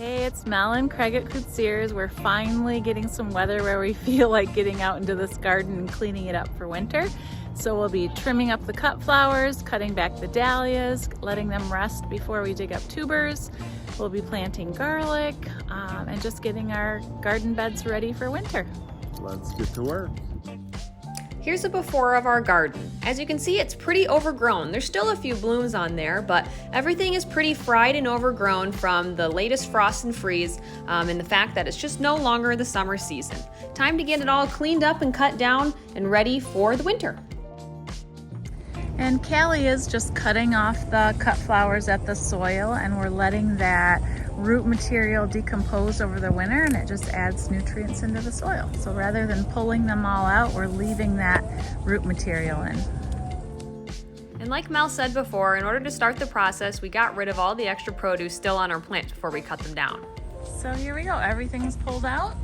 Hey, it's Mel and Craig at Sears. We're finally getting some weather where we feel like getting out into this garden and cleaning it up for winter. So we'll be trimming up the cut flowers, cutting back the dahlias, letting them rest before we dig up tubers. We'll be planting garlic and just getting our garden beds ready for winter. Let's get to work. Here's a before of our garden. As you can see, it's pretty overgrown. There's still a few blooms on there, but everything is pretty fried and overgrown from the latest frost and freeze and the fact that it's just no longer the summer season. Time to get it all cleaned up and cut down and ready for the winter. And Callie is just cutting off the cut flowers at the soil, and we're letting that root material decompose over the winter, and it just adds nutrients into the soil. So rather than pulling them all out, we're leaving that root material in. And like Mel said before, in order to start the process, we got rid of all the extra produce still on our plants before we cut them down. So here we go, everything's pulled out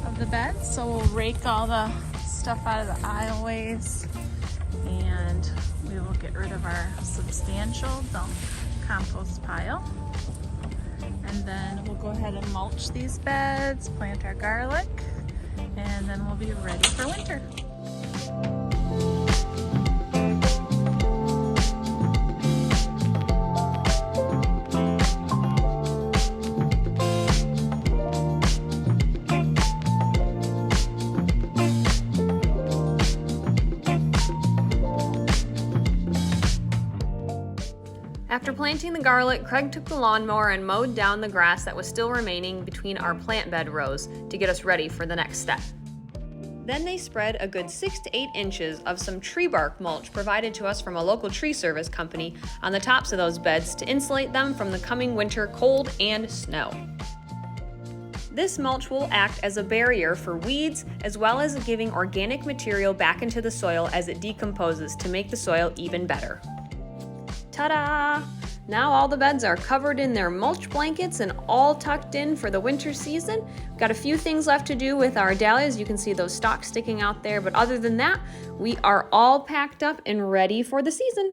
of the bed. So we'll rake all the stuff out of the aisleways, and we will get rid of our substantial dump compost pile. And then we'll go ahead and mulch these beds, plant our garlic, and then we'll be ready for winter. After planting the garlic, Craig took the lawnmower and mowed down the grass that was still remaining between our plant bed rows to get us ready for the next step. Then they spread a good 6 to 8 inches of some tree bark mulch provided to us from a local tree service company on the tops of those beds to insulate them from the coming winter cold and snow. This mulch will act as a barrier for weeds, as well as giving organic material back into the soil as it decomposes to make the soil even better. Ta-da! Now all the beds are covered in their mulch blankets and all tucked in for the winter season. We've got a few things left to do with our dahlias. You can see those stalks sticking out there, but other than that, we are all packed up and ready for the season.